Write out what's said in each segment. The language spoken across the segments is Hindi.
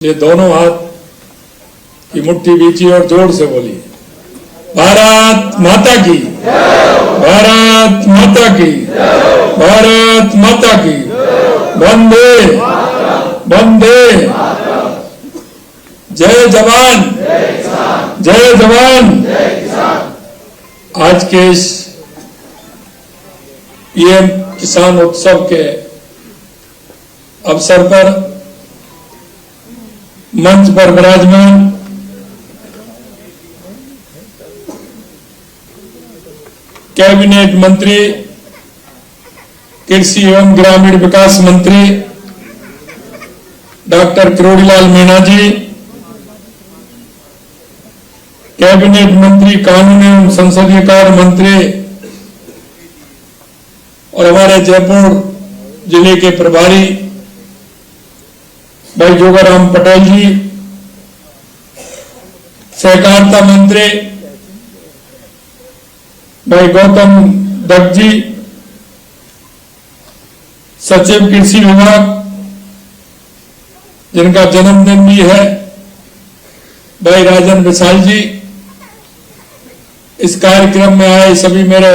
ये दोनों हाथ की मुट्ठी बीची और जोर से बोलिए, भारत माता की, भारत माता की, भारत माता की, वंदे वंदे, जय जवान, जय जवान। आज के इस पीएम किसान उत्सव के अवसर पर मंच पर विराजमान कैबिनेट मंत्री, कृषि एवं ग्रामीण विकास मंत्री डॉक्टर किरोड़ीलाल मीणा जी, कैबिनेट मंत्री कानून एवं संसदीय कार्य मंत्री और हमारे जयपुर जिले के प्रभारी भाई जोगाराम पटेल जी, सहकारिता मंत्री भाई गौतम दत्त जी, सचिव कृषि विभाग जिनका जन्मदिन भी है भाई राजन विशाल जी, इस कार्यक्रम में आए सभी मेरे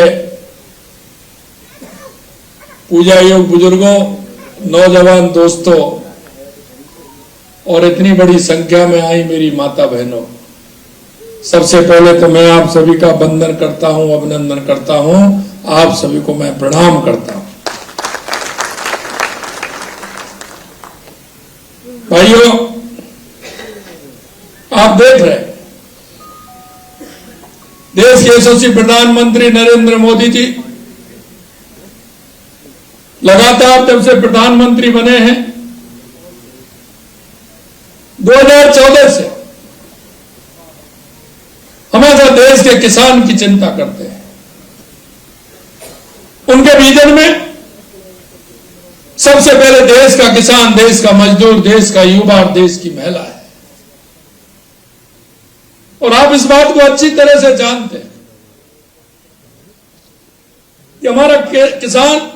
पूजा योग बुजुर्गों, नौजवान दोस्तों और इतनी बड़ी संख्या में आई मेरी माता बहनों, सबसे पहले तो मैं आप सभी का वंदन करता हूं, अभिनंदन करता हूं, आप सभी को मैं प्रणाम करता हूं। भाइयों, आप देख रहे हैं देश के यशस्वी प्रधानमंत्री नरेंद्र मोदी जी लगातार जब से प्रधानमंत्री बने हैं 2014 से हमेशा देश के किसान की चिंता करते हैं। उनके विजन में सबसे पहले देश का किसान, देश का मजदूर, देश का युवा और देश की महिला है। और आप इस बात को अच्छी तरह से जानते हैं कि हमारा किसान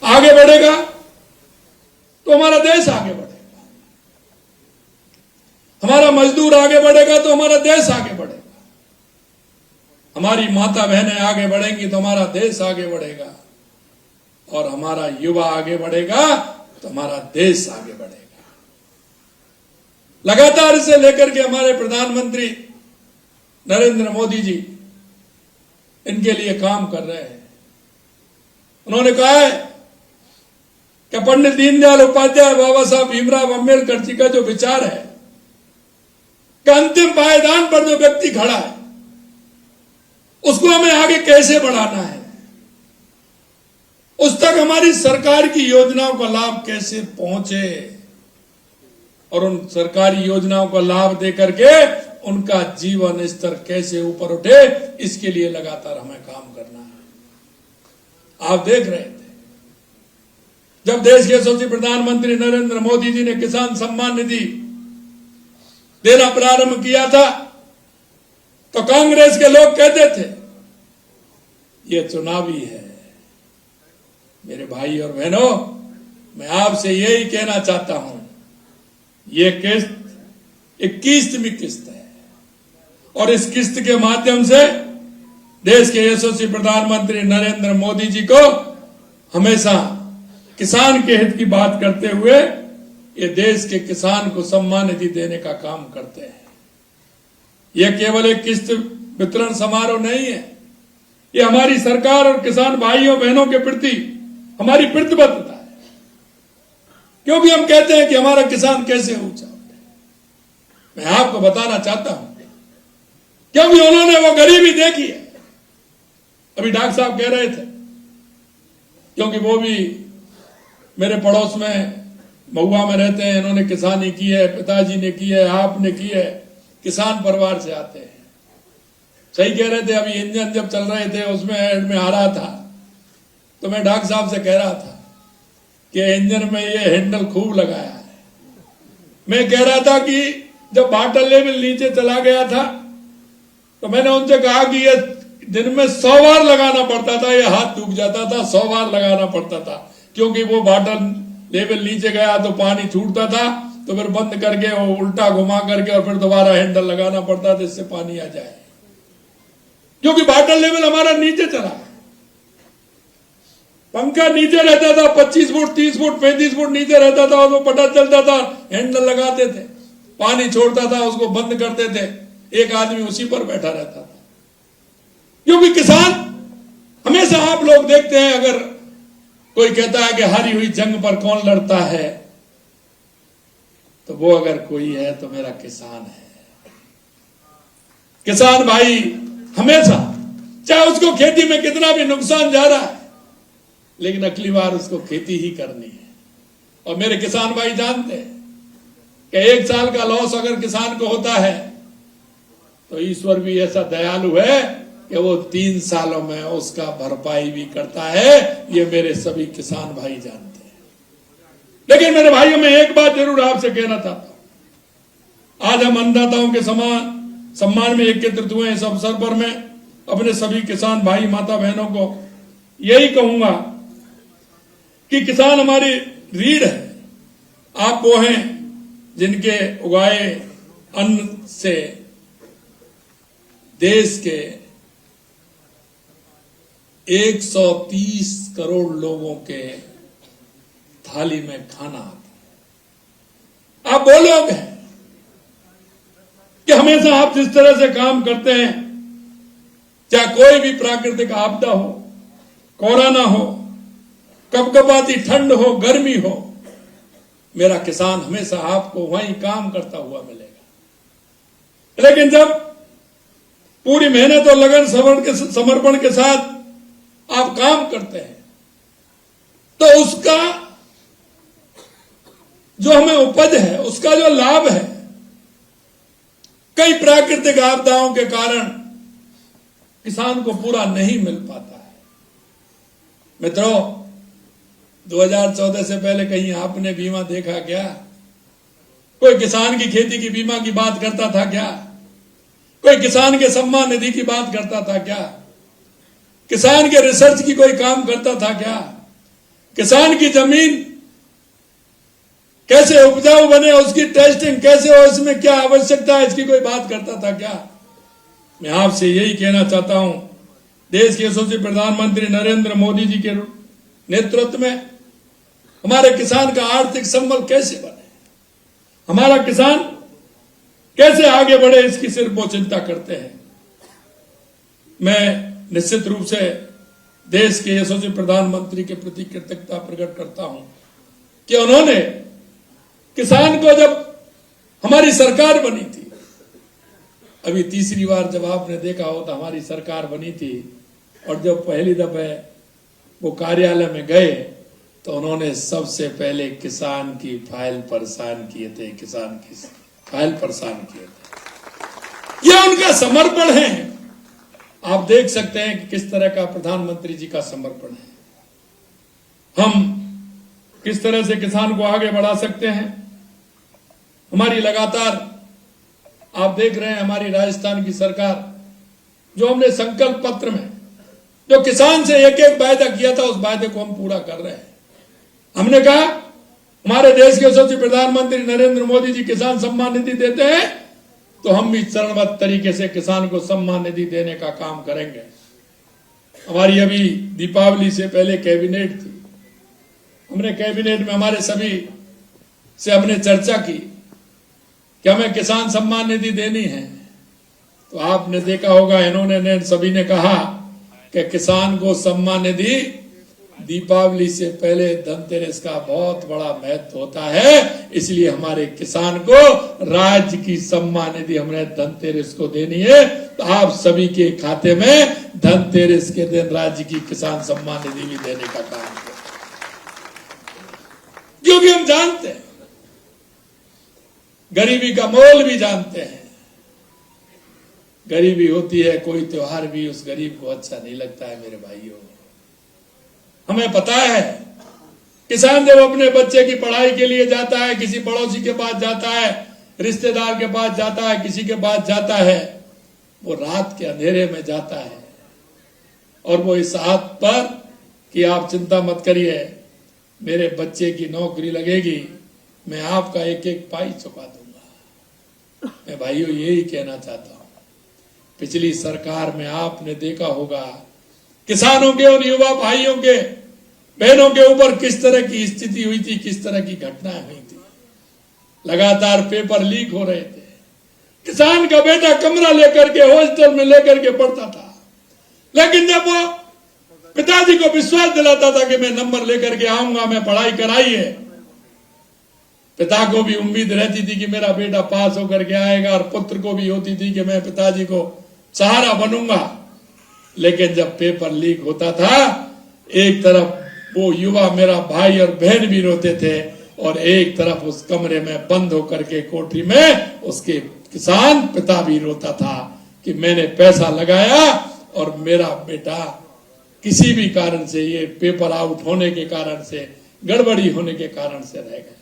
आगे बढ़ेगा तो हमारा देश आगे बढ़ेगा, हमारा मजदूर आगे बढ़ेगा तो हमारा देश आगे बढ़ेगा, हमारी माता बहनें आगे बढ़ेंगी तो हमारा देश आगे बढ़ेगा, और हमारा युवा आगे बढ़ेगा तो हमारा देश आगे बढ़ेगा। लगातार इसे लेकर के हमारे प्रधानमंत्री नरेंद्र मोदी जी इनके लिए काम कर रहे हैं। उन्होंने कहा है कि पंडित दीनदयाल उपाध्याय, बाबा साहब भीमराव अम्बेडकर जी का जो विचार है कि अंतिम पायदान पर जो व्यक्ति खड़ा है उसको हमें आगे कैसे बढ़ाना है, उस तक हमारी सरकार की योजनाओं का लाभ कैसे पहुंचे और उन सरकारी योजनाओं का लाभ देकर के उनका जीवन स्तर कैसे ऊपर उठे, इसके लिए लगातार हमें काम करना है। आप देख रहे थे जब देश के यशस्वी प्रधानमंत्री नरेंद्र मोदी जी ने किसान सम्मान निधि देना प्रारंभ किया था तो कांग्रेस के लोग कहते थे ये चुनावी है। मेरे भाई और बहनों, मैं आपसे यही कहना चाहता हूं, ये किस्त 21वीं किस्त है और इस किस्त के माध्यम से देश के यशस्वी प्रधानमंत्री नरेंद्र मोदी जी को हमेशा किसान के हित की बात करते हुए ये देश के किसान को सम्मान निधि देने का काम करते हैं। यह केवल एक किस्त वितरण समारोह नहीं है, ये हमारी सरकार और किसान भाइयों बहनों के प्रति हमारी प्रतिबद्धता है, क्योंकि हम कहते हैं कि हमारा किसान कैसे ऊंचा उठे। मैं आपको बताना चाहता हूं क्योंकि उन्होंने वो गरीबी देखी है। अभी डॉक्टर साहब कह रहे थे, क्योंकि वो भी मेरे पड़ोस में महुआ में रहते हैं, इन्होंने किसानी की है, पिताजी ने की है, आपने की है, किसान परिवार से आते हैं। सही कह रहे थे, अभी इंजन जब चल रहे थे उसमें हेड में आ रहा था तो मैं डॉक्टर साहब से कह रहा था कि इंजन में ये हैंडल खूब लगाया है। मैं कह रहा था कि जब वाटर लेवल नीचे चला गया था तो मैंने उनसे कहा कि ये दिन में 100 बार लगाना पड़ता था, ये हाथ दुख जाता था, 100 बार लगाना पड़ता था, क्योंकि वो वाटर लेवल नीचे गया तो पानी छूटता था तो फिर बंद करके वो उल्टा घुमा करके और फिर दोबारा हैंडल लगाना पड़ता है जिससे पानी आ जाए, क्योंकि वाटर लेवल हमारा नीचे चला। पंखा नीचे रहता था, 25 फुट 30 फुट 35 फुट नीचे रहता था, उसको पता चलता था, हैंडल लगाते थे, पानी छोड़ता था, उसको बंद करते थे, एक आदमी उसी पर बैठा रहता था। क्योंकि किसान हमेशा, आप लोग देखते हैं, अगर कोई कहता है कि हारी हुई जंग पर कौन लड़ता है, तो वो अगर कोई है तो मेरा किसान है। किसान भाई हमेशा, चाहे उसको खेती में कितना भी नुकसान जा रहा है, लेकिन अगली बार उसको खेती ही करनी है। और मेरे किसान भाई जानते हैं कि 1 साल का लॉस अगर किसान को होता है तो ईश्वर भी ऐसा दयालु है कि वो 3 सालों में उसका भरपाई भी करता है। ये मेरे सभी किसान भाई जानते हैं। लेकिन मेरे भाइयों, मैं एक बात जरूर आपसे कहना चाहता हूं। आज हम अन्नदाताओं के सम्मान में एकत्रित हुए इस अवसर पर मैं अपने सभी किसान भाई माता बहनों को यही कहूंगा कि किसान हमारी रीढ़ है। आप वो हैं जिनके उगाए अन्न से देश के 130 करोड़ लोगों के थाली में खाना आता है। आप वो लोग हैं कि हमेशा आप जिस तरह से काम करते हैं, चाहे कोई भी प्राकृतिक आपदा हो, कोरोना हो, कपकपाती ठंड हो, गर्मी हो, मेरा किसान हमेशा आपको वहीं काम करता हुआ मिलेगा। लेकिन जब पूरी मेहनत और लगन समर्पण के साथ आप काम करते हैं तो उसका जो हमें उपज है, उसका जो लाभ है, कई प्राकृतिक आपदाओं के कारण किसान को पूरा नहीं मिल पाता है। मित्रों, 2014 से पहले कहीं आपने बीमा देखा क्या? कोई किसान की खेती की बीमा की बात करता था क्या? कोई किसान के सम्मान निधि की बात करता था क्या? किसान के रिसर्च की कोई काम करता था क्या? किसान की जमीन कैसे उपजाऊ बने, उसकी टेस्टिंग कैसे हो, इसमें क्या आवश्यकता है, इसकी कोई बात करता था क्या? मैं आपसे यही कहना चाहता हूं, देश के यशस्वी प्रधानमंत्री नरेंद्र मोदी जी के नेतृत्व में हमारे किसान का आर्थिक संबल कैसे बने, हमारा किसान कैसे आगे बढ़े, इसकी सिर्फ वो चिंता करते हैं। मैं निश्चित रूप से देश के यशस्वी प्रधानमंत्री के प्रति कृतज्ञता प्रकट करता हूं कि उन्होंने किसान को, जब हमारी सरकार बनी थी, अभी तीसरी बार जब आपने देखा हो तो हमारी सरकार बनी थी, और जब पहली दफे वो कार्यालय में गए तो उन्होंने सबसे पहले किसान की फाइल परेशान किए थे, किसान की फाइल परेशान किए थे। यह उनका समर्पण है। आप देख सकते हैं कि किस तरह का प्रधानमंत्री जी का समर्पण है। हम किस तरह से किसान को आगे बढ़ा सकते हैं। हमारी लगातार, आप देख रहे हैं, हमारी राजस्थान की सरकार, जो हमने संकल्प पत्र में जो किसान से एक एक वायदा किया था, उस वायदे को हम पूरा कर रहे हैं। हमने कहा हमारे देश के यशस्वी प्रधानमंत्री नरेंद्र मोदी जी किसान सम्मान निधि देते हैं, तो हम भी चरणबद्ध तरीके से किसान को सम्मान निधि देने का काम करेंगे। हमारी अभी दीपावली से पहले कैबिनेट थी। हमने कैबिनेट में हमारे सभी से हमने चर्चा की कि हमें किसान सम्मान निधि देनी है। तो आपने देखा होगा, इन्होंने सभी ने कहा कि किसान को सम्मान निधि दीपावली से पहले धनतेरस का बहुत बड़ा महत्व होता है, इसलिए हमारे किसान को राज्य की सम्मान निधि हमने धनतेरस को देनी है। तो आप सभी के खाते में धनतेरस के दिन राज्य की किसान सम्मान निधि भी देने का काम करें, क्योंकि हम जानते हैं, गरीबी का मोल भी जानते हैं। गरीबी होती है, कोई त्योहार भी उस गरीब को अच्छा नहीं लगता है। मेरे भाइयों, हमें पता है, किसान जब अपने बच्चे की पढ़ाई के लिए जाता है, किसी पड़ोसी के पास जाता है, रिश्तेदार के पास जाता है, किसी के पास जाता है, वो रात के अंधेरे में जाता है और वो इस हाथ पर कि आप चिंता मत करिए, मेरे बच्चे की नौकरी लगेगी, मैं आपका एक एक पाई चुका दूंगा। मैं भाइयों यही कहना चाहता हूं, पिछली सरकार में आपने देखा होगा किसानों के और युवा भाइयों के बहनों के ऊपर किस तरह की स्थिति हुई थी, किस तरह की घटनाएं हुई थी। लगातार पेपर लीक हो रहे थे। किसान का बेटा कमरा लेकर के हॉस्टल में लेकर के पढ़ता था, लेकिन जब वो पिताजी को विश्वास दिलाता था कि मैं नंबर लेकर के आऊंगा, मैं पढ़ाई कराई है, पिता को भी उम्मीद रहती थी कि मेरा बेटा पास होकर के आएगा और पुत्र को भी होती थी कि मैं पिताजी को सहारा बनूंगा। लेकिन जब पेपर लीक होता था, एक तरफ वो युवा मेरा भाई और बहन भी रोते थे और एक तरफ उस कमरे में बंद होकर के कोठरी में उसके किसान पिता भी रोता था कि मैंने पैसा लगाया और मेरा बेटा किसी भी कारण से, ये पेपर आउट होने के कारण से, गड़बड़ी होने के कारण से रह गया।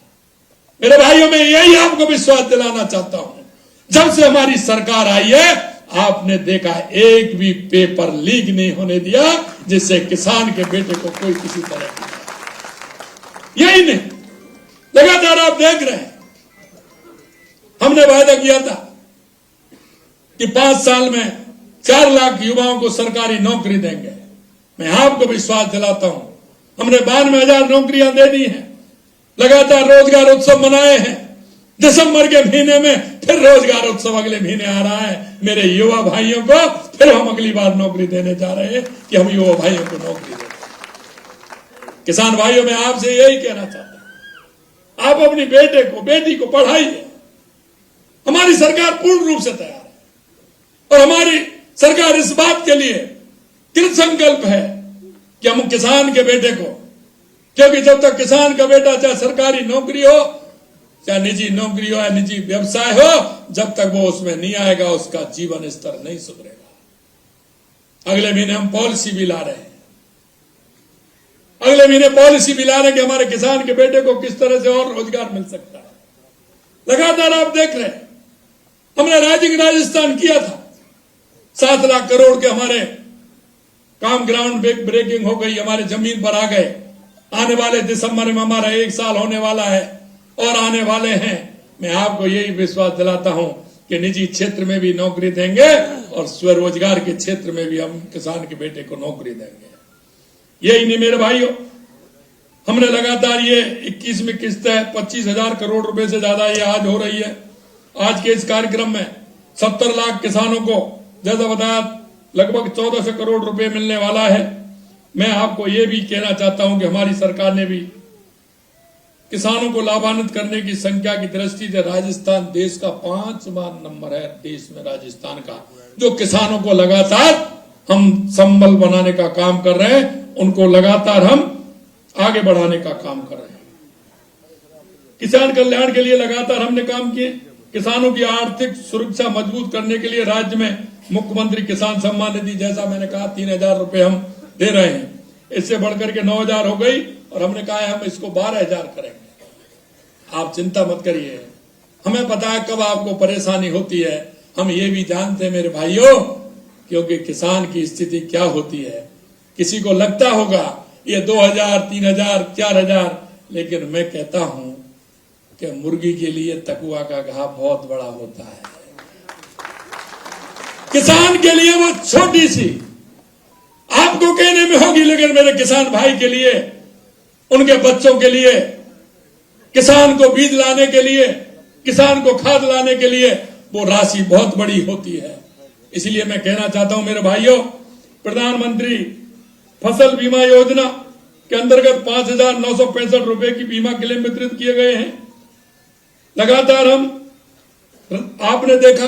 मेरे भाइयों, मैं यही आपको विश्वास दिलाना चाहता हूं, जब से हमारी सरकार आई है आपने देखा एक भी पेपर लीक नहीं होने दिया जिससे किसान के बेटे को कोई किसी तरह की, यही नहीं, लगातार आप देख रहे हैं। हमने वायदा किया था कि 5 साल में 4 लाख युवाओं को सरकारी नौकरी देंगे। मैं आपको विश्वास दिलाता हूं, हमने 92,000 नौकरियां दे दी हैं। लगातार रोजगार उत्सव मनाए हैं। दिसंबर के महीने में फिर रोजगार उत्सव अगले महीने आ रहा है। मेरे युवा भाइयों को फिर हम अगली बार नौकरी देने जा रहे हैं कि हम युवा भाइयों को नौकरी दें। किसान भाइयों, मैं आपसे यही कहना चाहता हूं, आप अपनी बेटे को बेटी को पढ़ाइए। हमारी सरकार पूर्ण रूप से तैयार है और हमारी सरकार इस बात के लिए कृत संकल्प है कि हम किसान के बेटे को, क्योंकि जब तक किसान का बेटा चाहे सरकारी नौकरी हो, चाहे निजी नौकरी हो या निजी व्यवसाय हो, जब तक वो उसमें नहीं आएगा उसका जीवन स्तर नहीं सुधरेगा। अगले महीने हम पॉलिसी भी ला रहे हैं, अगले महीने पॉलिसी भी ला रहे हैं कि हमारे किसान के बेटे को किस तरह से और रोजगार मिल सकता है। लगातार आप देख रहे हैं, हमने राजस्थान किया था, 7 लाख करोड़ के हमारे काम ग्राउंड ब्रेकिंग हो गई, हमारे जमीन पर आ गए। आने वाले दिसंबर में हमारा 1 साल होने वाला है और आने वाले हैं। मैं आपको यही विश्वास दिलाता हूं कि निजी क्षेत्र में भी नौकरी देंगे और स्वरोजगार के क्षेत्र में भी हम किसान के बेटे को नौकरी देंगे। यही नहीं मेरे भाइयों, हमने लगातार ये 21वीं किस्त है, 25,000 करोड़ रुपए से ज्यादा ये आज हो रही है। आज के इस कार्यक्रम में 70 लाख किसानों को, जैसा बताया, लगभग 1400 करोड़ रुपए मिलने वाला है। मैं आपको ये भी कहना चाहता हूं कि हमारी सरकार ने भी किसानों को लाभान्वित करने की संख्या की दृष्टि से राजस्थान देश का 5वां नंबर है, देश में राजस्थान का, जो किसानों को लगातार हम संबल बनाने का काम कर रहे हैं, उनको लगातार हम आगे बढ़ाने का काम कर रहे हैं। किसान कल्याण के लिए लगातार हमने काम किए। किसानों की आर्थिक सुरक्षा मजबूत करने के लिए राज्य में मुख्यमंत्री किसान सम्मान निधि, जैसा मैंने कहा, 3,000 रुपए हम दे रहे हैं। इससे बढ़कर के 9,000 हो गई और हमने कहा है हम इसको 12,000 करेंगे। आप चिंता मत करिए, हमें पता है कब आपको परेशानी होती है, हम ये भी जानते हैं मेरे भाइयों, क्योंकि किसान की स्थिति क्या होती है। किसी को लगता होगा ये 2,000, 3,000, 4,000, लेकिन मैं कहता हूं कि मुर्गी के लिए तकुआ का घाव बहुत बड़ा होता है। किसान के लिए वो छोटी सी आपको कहने में होगी, लेकिन मेरे किसान भाई के लिए, उनके बच्चों के लिए, किसान को बीज लाने के लिए, किसान को खाद लाने के लिए वो राशि बहुत बड़ी होती है। इसलिए मैं कहना चाहता हूं मेरे भाइयों, प्रधानमंत्री फसल बीमा योजना के अंतर्गत 5,965 रुपए की बीमा क्लेम वितरित किए गए हैं। लगातार आपने देखा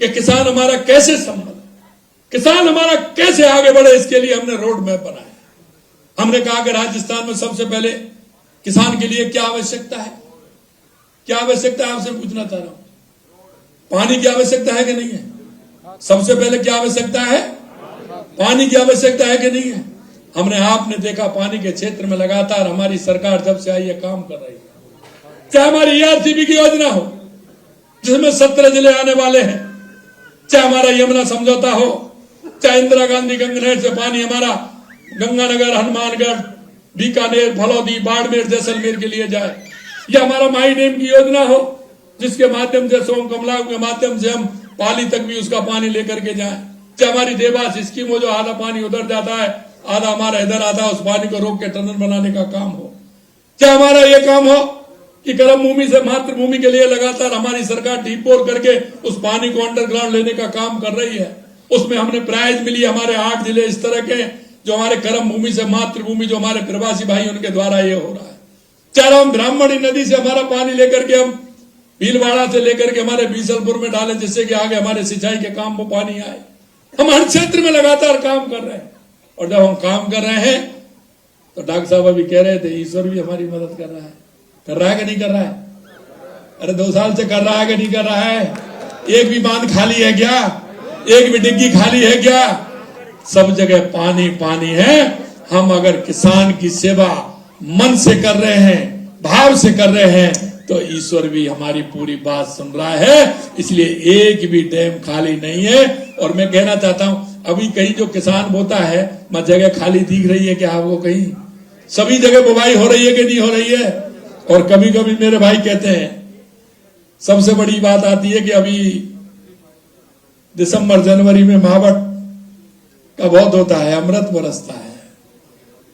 कि किसान हमारा कैसे संभल, किसान हमारा कैसे आगे बढ़े, इसके लिए हमने रोड मैप बनाया। हमने कहा कि राजस्थान में सबसे पहले किसान के लिए क्या आवश्यकता है, क्या आवश्यकता है, आपसे पूछना चाह रहा हूं। पानी की आवश्यकता है कि नहीं है? सबसे पहले क्या आवश्यकता है? पानी की आवश्यकता है कि नहीं है? हमने आपने देखा पानी के क्षेत्र में लगातार हमारी सरकार जब से आई है काम कर रही है। चाहे हमारी ERCB की योजना हो जिसमें 17 जिले आने वाले हैं, चाहे हमारा यमुना समझौता हो, चाहे इंदिरा गांधी गंगनहर से पानी हमारा गंगानगर, हनुमानगढ़, बीकानेर, फलौदी, बाड़मेर, जैसलमेर के लिए जाए, या हमारा माई नेम की योजना हो, जिसके माध्यम से सोम कमला के माध्यम से हम पाली तक भी उसका पानी लेकर के जाएं। चाहे हमारी देवास स्कीम हो, जो आधा पानी उधर जाता है, आधा हमारा इधर आता है, उस पानी को रोक के टनल बनाने का काम हो। चाहे हमारा ये काम हो कि कर्म भूमि से मातृभूमि के लिए लगातार हमारी सरकार डीपोर करके उस पानी को अंडरग्राउंड लेने का काम कर रही है। उसमें हमने प्राइज मिली, हमारे 8 जिले इस तरह के जो हमारे कर्म भूमि से मातृभूमि, जो हमारे प्रवासी भाई उनके द्वारा ये हो रहा है। चाहे हम ब्राह्मणी नदी से हमारा पानी लेकर के हम भीलवाड़ा से लेकर के हमारे बीसलपुर में डालें, जिससे कि आगे हमारे सिंचाई के काम में पानी आए। हम हर क्षेत्र में लगातार काम कर रहे हैं। और जब हम काम कर रहे हैं तो डॉक्टर साहब अभी कह रहे थे ईश्वर भी हमारी मदद कर रहा है। कर रहा है कि नहीं कर रहा है? अरे 2 साल से कर रहा है कि नहीं कर रहा है? एक भी बांध खाली है क्या? एक भी डिग्गी खाली है क्या? सब जगह पानी पानी है। हम अगर किसान की सेवा मन से कर रहे हैं, भाव से कर रहे हैं, तो ईश्वर भी हमारी पूरी बात सुन रहा है। इसलिए एक भी डैम खाली नहीं है। और मैं कहना चाहता हूं, अभी कहीं जो किसान बोता है, मैं जगह खाली दिख रही है क्या आपको? कहीं सभी जगह बुवाई हो रही है कि नहीं हो रही है? और कभी कभी मेरे भाई कहते हैं, सबसे बड़ी बात आती है कि अभी दिसंबर जनवरी में महावट का बहुत होता है, अमृत बरसता है।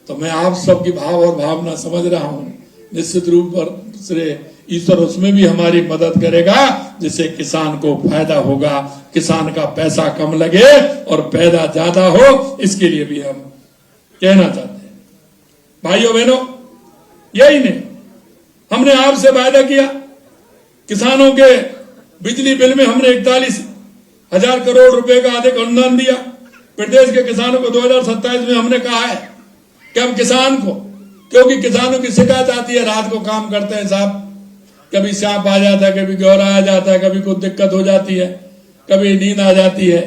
तो मैं आप सबकी भाव और भावना समझ रहा हूं। निश्चित रूप से ईश्वर उसमें भी हमारी मदद करेगा, जिससे किसान को फायदा होगा, किसान का पैसा कम लगे और पैदा ज्यादा हो। इसके लिए भी हम कहना चाहते हैं भाइयों बहनों, यही नहीं, हमने आपसे वायदा किया, किसानों के बिजली बिल में हमने 41,000 करोड़ रुपए का अधिक अनुदान दिया। प्रदेश के किसानों को 2027 में हमने कहा है कि हम किसान को, क्योंकि किसानों की शिकायत आती है, रात को काम करते हैं साहब, कभी सांप आ जाता है, कभी गौरा आ जाता है, कभी कुछ दिक्कत हो जाती है, कभी नींद आ जाती है,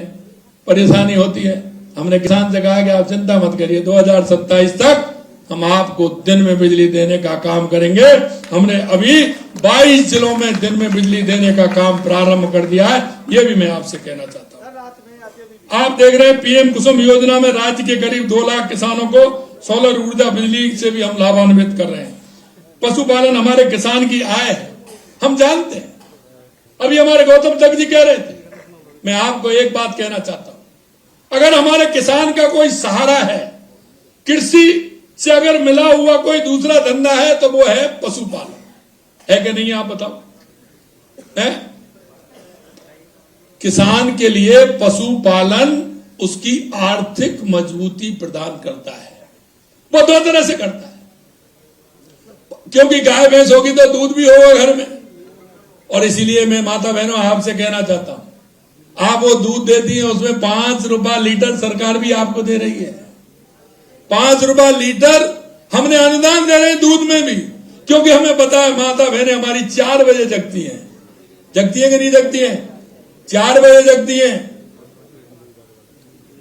परेशानी होती है। हमने किसान से कहा कि आप चिंता मत करिए, 2027 तक हम आपको दिन में बिजली देने का काम करेंगे। हमने अभी 22 जिलों में दिन में बिजली देने का काम प्रारंभ कर दिया है। ये भी मैं आपसे कहना चाहता हूं। आप देख रहे हैं पीएम कुसुम योजना में राज्य के करीब 2 लाख किसानों को सोलर ऊर्जा बिजली से भी हम लाभान्वित कर रहे हैं। पशुपालन हमारे किसान की आय है, हम जानते हैं। अभी हमारे गौतम तक जी कह रहे थे, मैं आपको एक बात कहना चाहता हूं, अगर हमारे किसान का कोई सहारा है, कृषि से अगर मिला हुआ कोई दूसरा धंधा है, तो वो है पशुपालन। है कि नहीं? आप बताओ। है? किसान के लिए पशुपालन उसकी आर्थिक मजबूती प्रदान करता है। वो 2 तरह से करता है, क्योंकि गाय भैंस होगी तो दूध भी होगा घर में। और इसीलिए मैं माता बहनों आपसे कहना चाहता हूं, आप वो दूध देती हैं, उसमें 5 रुपया लीटर सरकार भी आपको दे रही है। 5 रुपया लीटर हमने अनुदान दे रहे हैं दूध में भी, क्योंकि हमें पता है माता बहनें हमारी 4 बजे जगती हैं। जगती है कि नहीं जगती है? 4 बजे जगती हैं,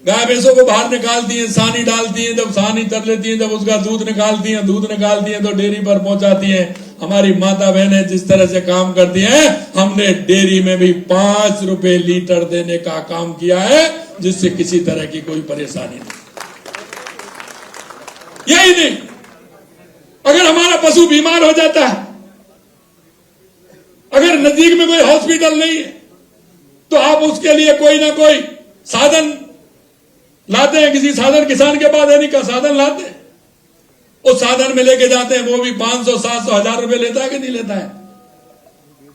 गाय भैंसों को बाहर निकालती हैं, सानी डालती हैं, जब सानी तर लेती हैं, जब उसका दूध निकालती हैं तो डेयरी पर पहुंचाती हैं। हमारी माता बहनें जिस तरह से काम करती हैं, हमने डेयरी में भी 5 रुपए लीटर देने का काम किया है, जिससे किसी तरह की कोई परेशानी नहीं। यही नहीं, अगर हमारा पशु बीमार हो जाता है, अगर नजदीक में कोई हॉस्पिटल नहीं है, तो आप उसके लिए कोई ना कोई साधन लाते हैं। किसी साधन किसान के पास है नहीं का साधन लाते हैं, उस साधन में लेके जाते हैं। वो भी 500, 700, 1000 रुपए लेता है कि नहीं लेता है?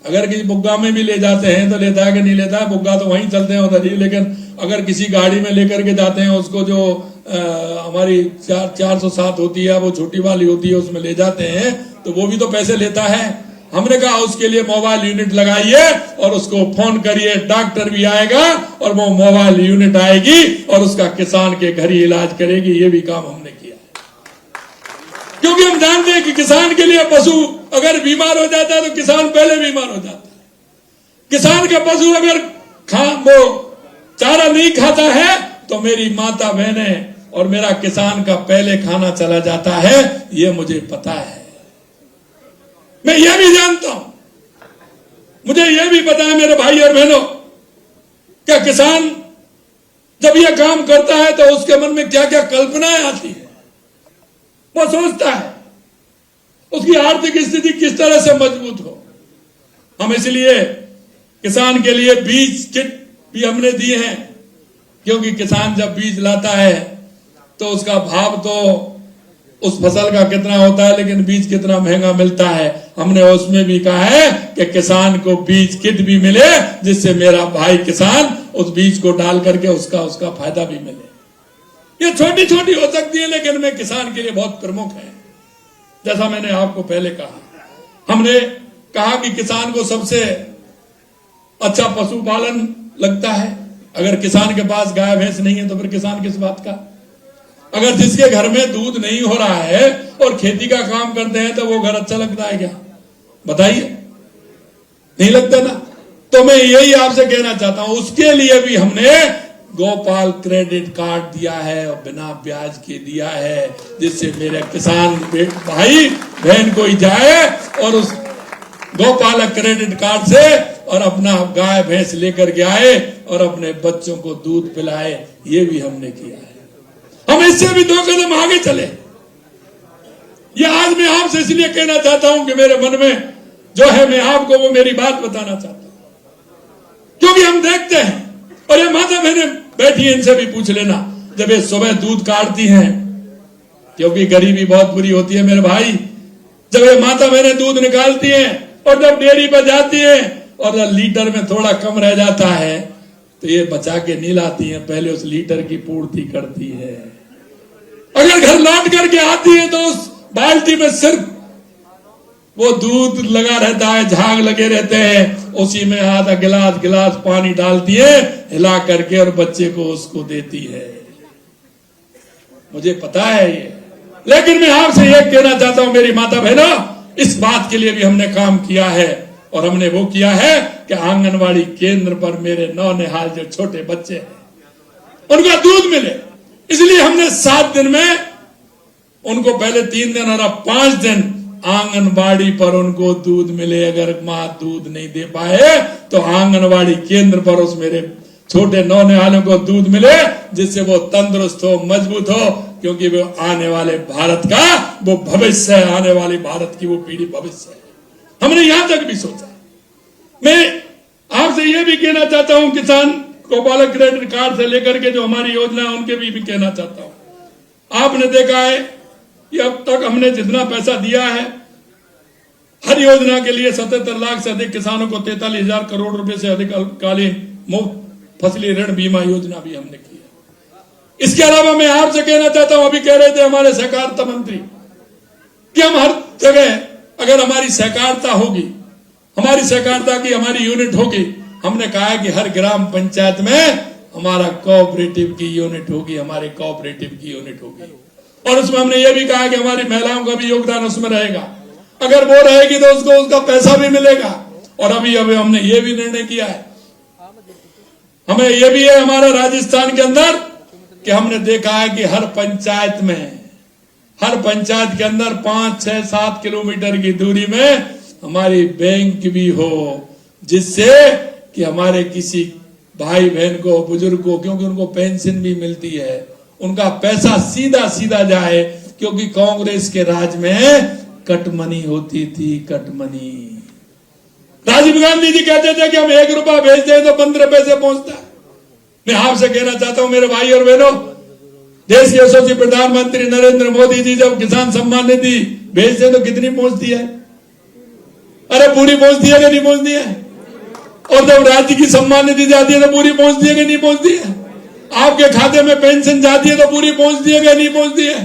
अगर किसी बुग्गा में भी ले जाते हैं तो लेता है कि नहीं लेता है? बुग्गा तो वहीं चलते हैं उधर ही, लेकिन अगर किसी गाड़ी में लेकर के जाते हैं, उसको जो हमारी 407 होती है, वो छोटी वाली होती है, उसमें ले जाते हैं, तो वो भी तो पैसे लेता है। हमने कहा उसके लिए मोबाइल यूनिट लगाइए और उसको फोन करिए, डॉक्टर भी आएगा और वो मोबाइल यूनिट आएगी और उसका किसान के घर ही इलाज करेगी। ये भी काम हमने किया है, क्योंकि हम जानते हैं कि किसान के लिए पशु अगर बीमार हो जाता है तो किसान पहले बीमार हो जाता है। किसान का पशु अगर वो चारा नहीं खाता है तो मेरी माता बहनें और मेरा किसान का पहले खाना चला जाता है। ये मुझे पता है, मैं ये भी जानता हूं, मुझे ये भी पता है मेरे भाई और बहनों, क्या किसान जब ये काम करता है तो उसके मन में क्या क्या कल्पनाएं आती है। वो सोचता है उसकी आर्थिक स्थिति किस तरह से मजबूत हो। हम इसलिए किसान के लिए बीज किट भी हमने दिए हैं, क्योंकि किसान जब बीज लाता है तो उसका भाव तो उस फसल का कितना होता है, लेकिन बीज कितना महंगा मिलता है। हमने उसमें भी कहा है कि किसान को बीज किट भी मिले, जिससे मेरा भाई किसान उस बीज को डाल करके उसका फायदा भी मिले। ये छोटी छोटी हो सकती है, लेकिन मैं किसान के लिए बहुत प्रमुख है। जैसा मैंने आपको पहले कहा, हमने कहा कि किसान को सबसे अच्छा पशुपालन लगता है। अगर किसान के पास गाय भैंस नहीं है तो फिर किसान किस बात का। अगर जिसके घर में दूध नहीं हो रहा है और खेती का काम करते हैं तो वो घर अच्छा लगता है क्या? बताइए, नहीं लगता ना। तो मैं यही आपसे कहना चाहता हूं, उसके लिए भी हमने गोपाल क्रेडिट कार्ड दिया है और बिना ब्याज के दिया है, जिससे मेरे किसान भाई बहन कोई जाए और उस गोपाल क्रेडिट कार्ड से और अपना गाय भैंस लेकर के आए और अपने बच्चों को दूध पिलाए। ये भी हमने किया है। हम इससे भी 2 कदम आगे चले। ये आज मैं आपसे इसलिए कहना चाहता हूं कि मेरे मन में जो है, मैं आपको वो मेरी बात बताना चाहता हूं, क्योंकि हम देखते हैं, और ये माता बहनें बैठी है, इनसे भी पूछ लेना, जब ये सुबह दूध काटती हैं, क्योंकि गरीबी बहुत बुरी होती है मेरे भाई, जब ये माता बहनें दूध निकालती हैं और जब डेयरी पर जाती है और लीटर में थोड़ा कम रह जाता है तो ये बचा के नहीं लाती है, पहले उस लीटर की पूर्ति करती है। अगर घर लौट करके आती है तो उस बाल्टी में सिर्फ वो दूध लगा रहता है, झाग लगे रहते हैं, उसी में आधा गिलास पानी डालती है हिला करके और बच्चे को उसको देती है। मुझे पता है ये, लेकिन मैं आपसे ये कहना चाहता हूं मेरी माता बहनों, इस बात के लिए भी हमने काम किया है। और हमने वो किया है कि आंगनवाड़ी केंद्र पर मेरे नौनिहाल जो छोटे बच्चे हैं उनका दूध मिले। इसलिए हमने 7 दिन में उनको, पहले 3 दिन और अब 5 दिन आंगनबाड़ी पर उनको दूध मिले। अगर माँ दूध नहीं दे पाए तो आंगनबाड़ी केंद्र पर उस मेरे छोटे नौनिहालों को दूध मिले, जिससे वो तंदुरुस्त हो, मजबूत हो, क्योंकि वो आने वाले भारत का वो भविष्य है, आने वाली भारत की वो पीढ़ी भविष्य है। हमने यहां तक भी सोचा। मैं आपसे यह भी कहना चाहता हूं, किसान गोपाल क्रेडिट कार्ड से लेकर के जो हमारी योजना है उनके भी कहना चाहता हूं। आपने देखा है कि अब तक हमने जितना पैसा दिया है हर योजना के लिए 77 लाख से अधिक किसानों को 43,000 करोड़ रुपए से अधिक अल्पकालीन मुफ्त फसली ऋण बीमा योजना भी हमने की है। इसके अलावा मैं आपसे कहना चाहता हूं, अभी कह रहे थे हमारे सहकारिता मंत्री कि हम हर जगह अगर हमारी सहकारिता होगी, हमारी सहकारिता की हमारी यूनिट होगी, हमने कहा है कि हर ग्राम पंचायत में हमारा कोऑपरेटिव की यूनिट होगी, हमारे कोऑपरेटिव की यूनिट होगी। और उसमें हमने ये भी कहा कि हमारी महिलाओं का भी योगदान उसमें रहेगा। अगर वो रहेगी तो उसको उसका पैसा भी मिलेगा। और अभी हमने ये भी निर्णय किया है, हमें ये भी है हमारा राजस्थान के अंदर कि हमने देखा है कि हर पंचायत के अंदर 5, 6, 7 किलोमीटर की दूरी में हमारी बैंक भी हो, जिससे कि हमारे किसी भाई बहन को, बुजुर्ग को, क्योंकि उनको पेंशन भी मिलती है, उनका पैसा सीधा सीधा जाए। क्योंकि कांग्रेस के राज में कटमनी होती थी, कटमनी। राजीव गांधी जी कहते थे कि हम 1 रुपया भेज दें तो 15 पैसे पहुंचता है। मैं आपसे कहना चाहता हूं मेरे भाई और बहनों, देश के यशस्वी प्रधानमंत्री नरेंद्र मोदी जी जब किसान सम्मान निधि भेजते तो कितनी पहुंचती है? अरे पूरी पहुंचती है कि नहीं पहुंचती है? और जब राज्य की सम्मान निधि जाती है तो पूरी पहुंचती है कि नहीं पहुंचती है? आपके खाते में पेंशन जाती है तो पूरी पहुंचती है कि नहीं पहुंचती है?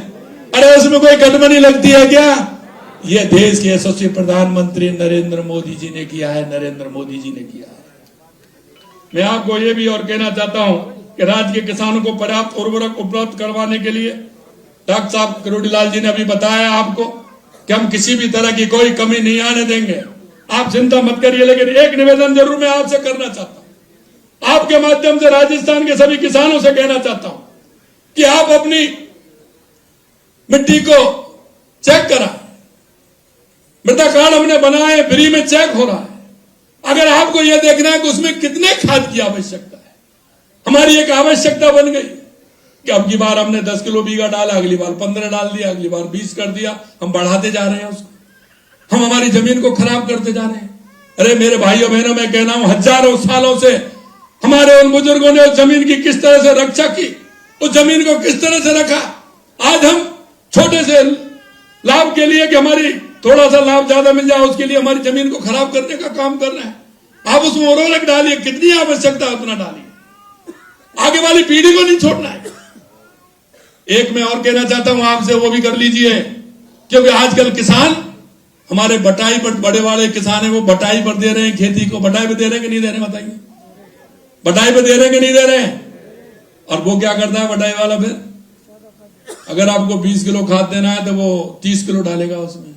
अरे उसमें कोई कटमनी लगती है क्या? ये देश के यशस्वी प्रधानमंत्री नरेंद्र मोदी जी ने किया है, नरेंद्र मोदी जी ने किया है। मैं आपको ये भी और कहना चाहता हूं कि राज्य के किसानों को पर्याप्त उर्वरक उपलब्ध करवाने के लिए डॉक्टर साहब करोड़ीलाल जी ने अभी बताया आपको कि हम किसी भी तरह की कोई कमी नहीं आने देंगे। आप चिंता मत करिए। लेकिन एक निवेदन जरूर मैं आपसे करना चाहता हूं, आपके माध्यम से राजस्थान के सभी किसानों से कहना चाहता हूं कि आप अपनी मिट्टी को चेक कराएं। मृदा कार्ड हमने बनाए, फ्री में चेक हो रहा है। अगर आपको यह देखना है कि उसमें कितने खाद की आवश्यकता है, हमारी एक आवश्यकता बन गई कि अब की बार हमने 10 किलो बीघा डाला, अगली बार 15 डाल दिया, अगली बार 20 कर दिया, हम बढ़ाते जा रहे हैं उसको। हम हमारी जमीन को खराब करते जा रहे हैं। अरे मेरे भाइयों बहनों, मैं कहना हूं हजारों सालों से हमारे उन बुजुर्गों ने उस जमीन की किस तरह से रक्षा की, उस जमीन को किस तरह से रखा। आज हम छोटे से लाभ के लिए कि हमारी थोड़ा सा लाभ ज्यादा मिल जाए उसके लिए हमारी जमीन को खराब करने का काम कर रहे हैं। आप उसमें उर्वरक डालिए, कितनी आवश्यकता है उतना डालिए, आगे वाली पीढ़ी को नहीं छोड़ना है। एक मैं और कहना चाहता हूं आपसे, वो भी कर लीजिए, क्योंकि आजकल किसान हमारे बटाई पर, बड़े वाले किसान है वो बटाई पर दे रहे हैं खेती को। बटाई पर दे रहे हैं कि नहीं दे रहे बताइए? बटाई पर दे रहे हैं कि नहीं दे रहे हैं? और वो क्या करता है बटाई वाला, फिर अगर आपको 20 किलो खाद देना है तो वो 30 किलो डालेगा उसमें।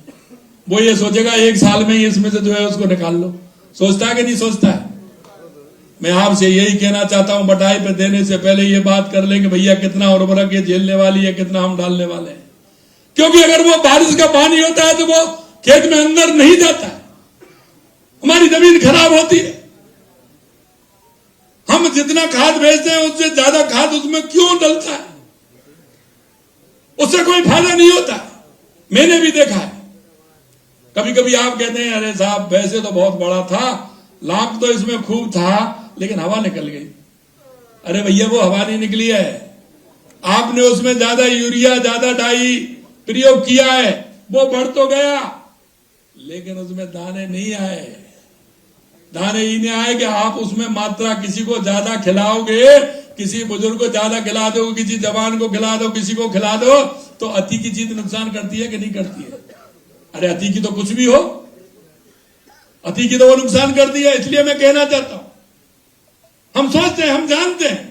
वो ये सोचेगा एक साल में ही इसमें से जो है उसको निकाल लो। सोचता है कि नहीं सोचता है? मैं आपसे यही कहना चाहता हूं, बटाई पे देने से पहले ये बात कर ले कि भैया कितना उर्वरक ये झेलने वाली है, कितना हम डालने वाले हैं। क्योंकि अगर वो बारिश का पानी होता है तो वो खेत में अंदर नहीं जाता है, हमारी जमीन खराब होती है। हम जितना खाद भेजते हैं उससे ज्यादा खाद उसमें क्यों डलता है? उससे कोई फायदा नहीं होता। मैंने भी देखा है। कभी कभी आप कहते हैं अरे साहब वैसे तो बहुत बड़ा था, लाभ तो इसमें खूब था, लेकिन हवा निकल गई। अरे भैया वो हवा नहीं निकली है, आपने उसमें ज्यादा यूरिया ज्यादा डाई प्रयोग किया है। वो बढ़ तो गया लेकिन उसमें दाने नहीं आए। दाने ही नहीं आए कि आप उसमें मात्रा किसी को ज्यादा खिलाओगे, किसी बुजुर्ग को ज्यादा खिला दो, किसी जवान को खिला दो, किसी को खिला दो, तो अति की चीज नुकसान करती है कि नहीं करती है? अरे अति की तो कुछ भी हो, अति की तो वो नुकसान करती है। इसलिए मैं कहना चाहता हूं, हम सोचते हैं, हम जानते हैं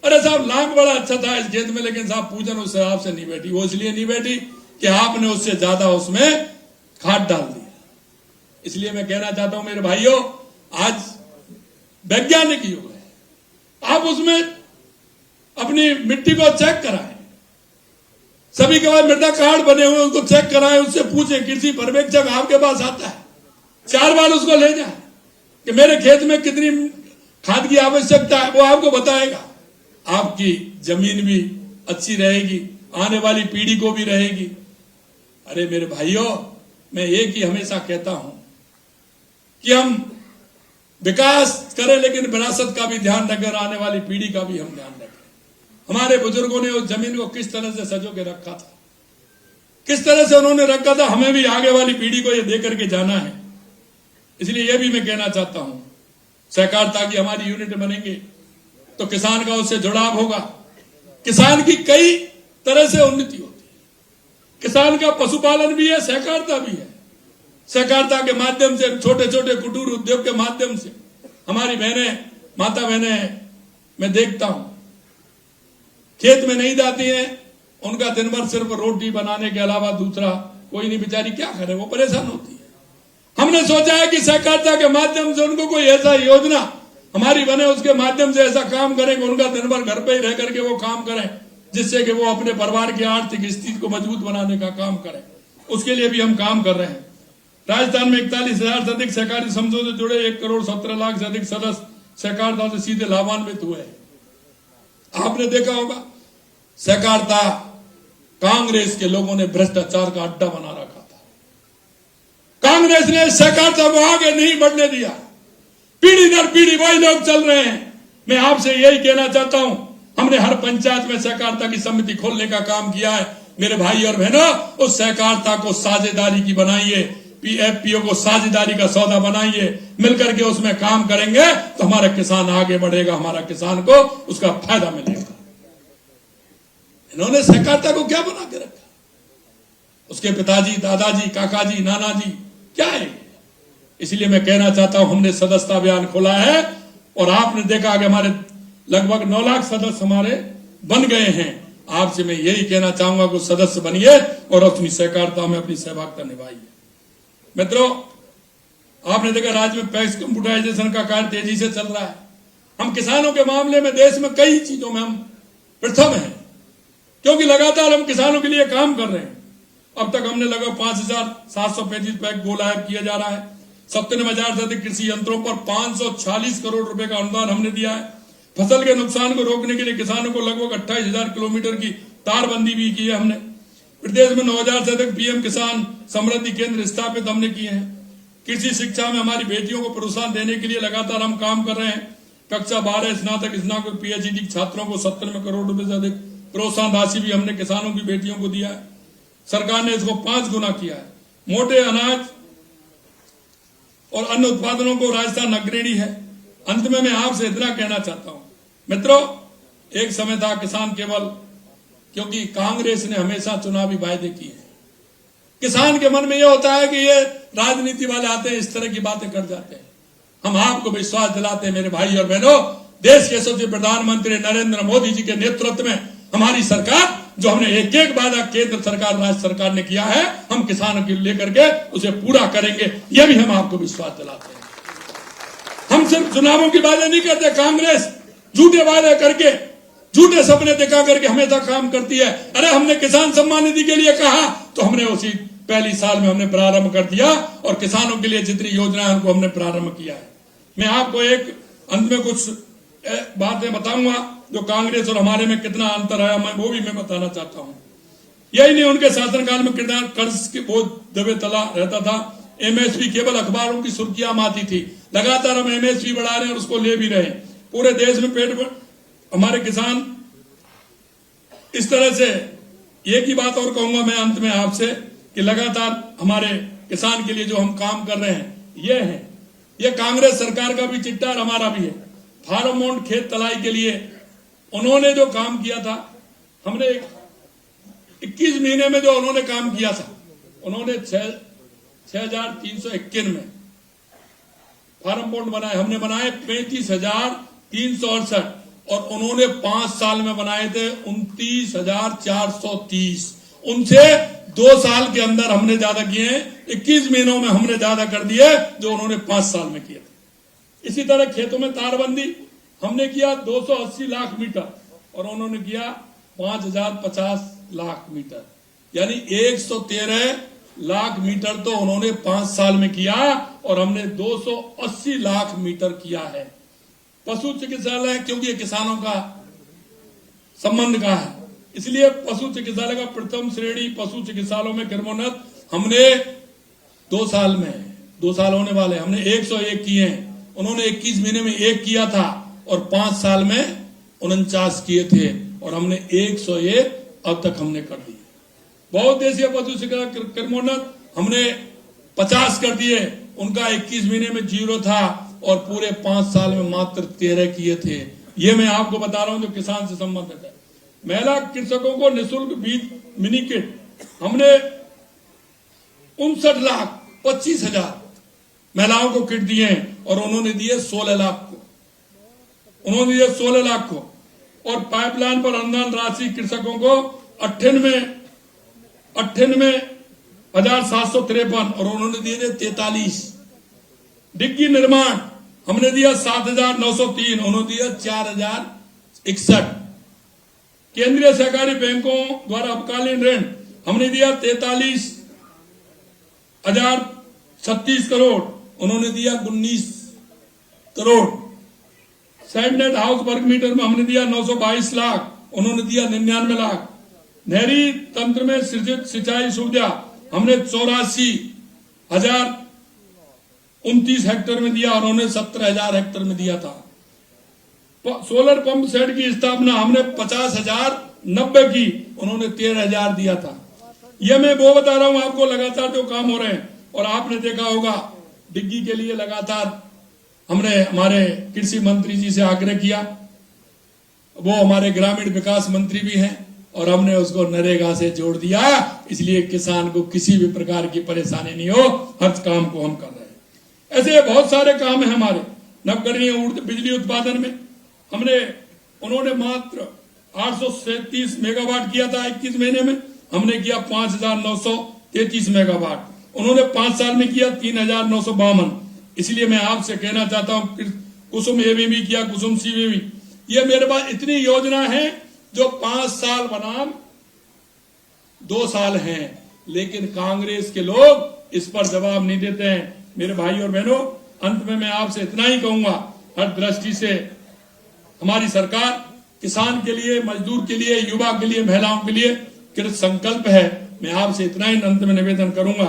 अरे साहब लाख बड़ा अच्छा था इस खेत में, लेकिन साहब पूजन उस हिसाब से नहीं बैठी। वो इसलिए नहीं बैठी कि आपने उससे ज्यादा उसमें खाद डाल दी। इसलिए मैं कहना चाहता हूं मेरे भाइयों, आज वैज्ञानिक युग है, आप उसमें अपनी मिट्टी को चेक कराएं। सभी के पास मृदा कार्ड बने हुए, उसको चेक कराएं, उससे पूछें। कृषि पर्यवेक्षक आपके पास आता है, 4 बार उसको ले जाए कि मेरे खेत में कितनी खाद की आवश्यकता है, वो आपको बताएगा। आपकी जमीन भी अच्छी रहेगी, आने वाली पीढ़ी को भी रहेगी। अरे मेरे भाइयों, मैं एक ही हमेशा कहता हूं कि हम विकास करें लेकिन विरासत का भी ध्यान रखें, आने वाली पीढ़ी का भी हम ध्यान रखें। हमारे बुजुर्गों ने उस जमीन को किस तरह से सजो के रखा था, किस तरह से उन्होंने रखा था, हमें भी आगे वाली पीढ़ी को यह दे करके जाना है। इसलिए यह भी मैं कहना चाहता हूं, सहकारिता की हमारी यूनिट बनेंगे तो किसान का उससे जुड़ाव होगा। किसान की कई तरह से उन्नति होती है। किसान का पशुपालन भी है, सहकारिता भी है। सहकारिता के माध्यम से, छोटे छोटे कुटीर उद्योग के माध्यम से हमारी बहनें, माता बहनें मैं देखता हूं खेत में नहीं जाती हैं, उनका दिन भर सिर्फ रोटी बनाने के अलावा दूसरा कोई नहीं, बेचारी क्या करे, वो परेशान होती है। हमने सोचा है कि सहकारिता के माध्यम से उनको कोई ऐसा योजना हमारी बने, उसके माध्यम से ऐसा काम करें कि उनका दिन भर घर पे ही रह करके वो काम करें, जिससे कि वो अपने परिवार की आर्थिक स्थिति को मजबूत बनाने का काम करें। उसके लिए भी हम काम कर रहे हैं। राजस्थान में 41,000 से अधिक सहकारी समूहों से जुड़े 1,17,00,000 से अधिक सदस्य सहकारिता से सीधे लाभान्वित हुए। आपने देखा होगा सहकारिता कांग्रेस के लोगों ने भ्रष्टाचार का अड्डा बना रखा था। कांग्रेस ने सहकारिता को आगे नहीं बढ़ने दिया, पीढ़ी दर पीढ़ी वही लोग चल रहे हैं। मैं आपसे यही कहना चाहता हूं, हमने हर पंचायत में सहकारिता की समिति खोलने का काम किया है। मेरे भाई और बहनों, उस सहकारिता को साझेदारी की बनाइए, पीएफपीओ को साझेदारी का सौदा बनाइए, मिलकर के उसमें काम करेंगे तो हमारा किसान आगे बढ़ेगा, हमारा किसान को उसका फायदा मिलेगा। इन्होंने सहकारिता को क्या बना के रखा? उसके पिताजी, दादाजी, काकाजी, नानाजी क्या है? इसलिए मैं कहना चाहता हूं, हमने सदस्यता अभियान खोला है और आपने देखा कि हमारे लगभग 9 लाख सदस्य हमारे बन गए हैं। आपसे मैं यही कहना चाहूंगा कि सदस्य बनिए और अपनी सहकारिता में अपनी सहभागिता निभाइए। मित्रों, आपने देखा राज्य में पैक्स कंप्यूटराइजेशन का कार्य तेजी से चल रहा है। हम किसानों के मामले में देश में कई चीजों में हम प्रथम हैं, क्योंकि लगातार हम किसानों के लिए काम कर रहे हैं। अब तक हमने लगभग 5,735 पैक गोलायब किया जा रहा है। 97,000 से अधिक कृषि यंत्रों पर 540 करोड़ रुपए का अनुदान हमने दिया है। फसल के नुकसान को रोकने के लिए किसानों को लगभग 28,000 किलोमीटर की तारबंदी भी की है हमने। प्रदेश में 9,000 से अधिक पीएम किसान समृद्धि केंद्र स्थापित हमने किए हैं। कृषि शिक्षा में हमारी बेटियों को प्रोत्साहन देने के लिए लगातार हम काम कर रहे हैं। कक्षा 12 स्नातक स्नातक पीएचडी छात्रों को 97 करोड़ रुपए से अधिक प्रोत्साहन राशि भी हमने किसानों की बेटियों को दिया है। सरकार ने इसको 5 गुना किया है। मोटे अनाज और अन्य उत्पादनों को राजस्थान अग्रणी है। अंत में मैं आपसे इतना कहना चाहता हूं मित्रों, एक समय था किसान केवल, क्योंकि कांग्रेस ने हमेशा चुनावी वायदे किए हैं। किसान के मन में यह होता है कि ये राजनीति वाले आते हैं, इस तरह की बातें कर जाते हैं। हम आपको विश्वास दिलाते हैं मेरे भाई और बहनों, देश के यशस्वी प्रधानमंत्री नरेंद्र मोदी जी के नेतृत्व में हमारी सरकार, जो हमने एक एक वादा केंद्र सरकार राज्य सरकार ने किया है, हम किसानों के लेकर के उसे पूरा करेंगे, यह भी हम आपको विश्वास दिलाते हैं। हम सिर्फ चुनावों की वादे नहीं करते। कांग्रेस झूठे वादे करके, झूठे सपने दिखा करके हमेशा काम करती है। अरे हमने किसान सम्मान निधि के लिए कहा तो हमने उसी पहली साल में हमने प्रारंभ कर दिया, और किसानों के लिए जितनी योजना है उनको हमने प्रारंभ किया है। मैं आपको एक अंत में कुछ बातें बताऊंगा जो कांग्रेस और हमारे में कितना अंतर है, मैं वो भी मैं बताना चाहता हूं। यही नहीं, उनके शासनकाल में कितना कर्ज के बोझ दबे तला रहता था। एमएसपी केवल अखबारों की सुर्खियां आती थी। लगातार हम एमएसपी बढ़ा रहे हैं और उसको ले भी रहे हैं। पूरे देश में पेट हमारे किसान इस तरह से, एक ही बात और कहूंगा मैं अंत में आपसे कि लगातार हमारे किसान के लिए जो हम काम कर रहे हैं ये कांग्रेस सरकार का भी चिट्ठा और हमारा भी है। फार्म माउंट खेत तलाई के लिए उन्होंने जो काम किया था, हमने 21 महीने में जो उन्होंने काम किया था, उन्होंने 6,351 में फार्म माउंट बनाए, हमने बनाए 35,368, और उन्होंने 5 साल में बनाए थे 29,430। उनसे 2 साल के अंदर हमने ज्यादा किए हैं। 21 महीनों में हमने ज्यादा कर दिए जो उन्होंने 5 साल में किए थे। इसी तरह खेतों में तारबंदी हमने किया 280 लाख मीटर, और उन्होंने किया 5,050 लाख मीटर, यानी 113 लाख मीटर तो उन्होंने 5 साल में किया, और हमने 280 लाख मीटर किया है। पशु चिकित्सालय, क्योंकि ये किसानों का संबंध का है, इसलिए पशु चिकित्सालय का प्रथम श्रेणी पशु चिकित्सालयों में क्रमोन्नत हमने 2 साल होने वाले हमने 101 किए हैं। उन्होंने 21 महीने में 1 किया था, और 5 साल में 49 किए थे, और हमने 101 अब तक हमने कर दिए। बहुउद्देशीय पशु चिकित्सा क्रमोन्नत हमने 50 कर दिए, उनका 21 महीने में 0 था, और पूरे 5 साल में मात्र 13 किए थे। ये मैं आपको बता रहा हूं जो किसान से संबंधित है। महिला कृषकों को निःशुल्क बीज मिनी किट हमने 59,25,000 महिलाओं को किट दिए हैं, और उन्होंने दिए 16 लाख को, और पाइपलाइन पर अनुदान राशि कृषकों को 98,753, और उन्होंने दिए थे 43। डिग्गी निर्माण हमने दिया 7,903, उन्होंने दिया 4,061। केंद्रीय सहकारी बैंकों द्वारा अल्पकालीन ऋण हमने दिया 43,036 करोड़, उन्होंने दिया 19 करोड़। सैंडनेट हाउस वर्ग मीटर में हमने दिया 922 लाख, उन्होंने दिया 99 लाख। नहरी तंत्र में सृजित सिंचाई सुविधा हमने 84,029 हेक्टेयर में दिया, और उन्होंने 17,000 हेक्टेयर में दिया था। सोलर पंप सेट की स्थापना हमने 50,090 की, उन्होंने 13,000 दिया था। यह मैं वो बता रहा हूं आपको, लगातार जो काम हो रहे हैं। और आपने देखा होगा डिग्गी के लिए लगातार हमने हमारे कृषि मंत्री जी से आग्रह किया, वो हमारे ग्रामीण विकास मंत्री भी हैं, और हमने उसको नरेगा से जोड़ दिया, इसलिए किसान को किसी भी प्रकार की परेशानी नहीं हो, हर काम को हम कर रहे हैं। ऐसे बहुत सारे काम है हमारे। नवकरणीय बिजली उत्पादन में उन्होंने मात्र 837 मेगावाट किया था 21 महीने में, हमने किया 5,933 मेगावाट। उन्होंने 5 साल में किया 3,952। इसलिए मैं आपसे कहना चाहता हूं, कुसुम ए भी किया, कुसुम सी भी। ये मेरे पास इतनी योजना है जो 5 साल बनाम 2 साल हैं, लेकिन कांग्रेस के लोग इस पर जवाब नहीं देते हैं। मेरे भाई और बहनों, अंत में मैं आपसे इतना ही कहूंगा, हर दृष्टि से हमारी सरकार किसान के लिए, मजदूर के लिए, युवा के लिए, महिलाओं के लिए कृत संकल्प है, मैं आपसे इतना ही अंत में निवेदन करूंगा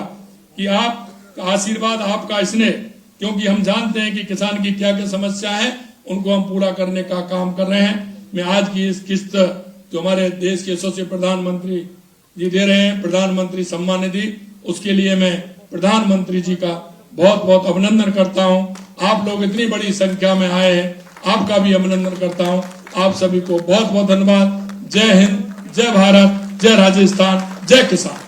कि आपका आशीर्वाद, आपका स्नेह, क्योंकि हम जानते हैं कि किसान की क्या क्या समस्या है, उनको हम पूरा करने का काम कर रहे हैं। मैं आज की इस किस्त जो हमारे देश के यशस्वी प्रधानमंत्री जी दे रहे हैं, प्रधानमंत्री सम्मान निधि, उसके लिए मैं प्रधानमंत्री जी का बहुत बहुत अभिनंदन करता हूं। आप लोग इतनी बड़ी संख्या में आए हैं, आपका भी अभिनंदन करता हूं। आप सभी को बहुत बहुत धन्यवाद। जय हिंद, जय भारत, जय राजस्थान, जय किसान।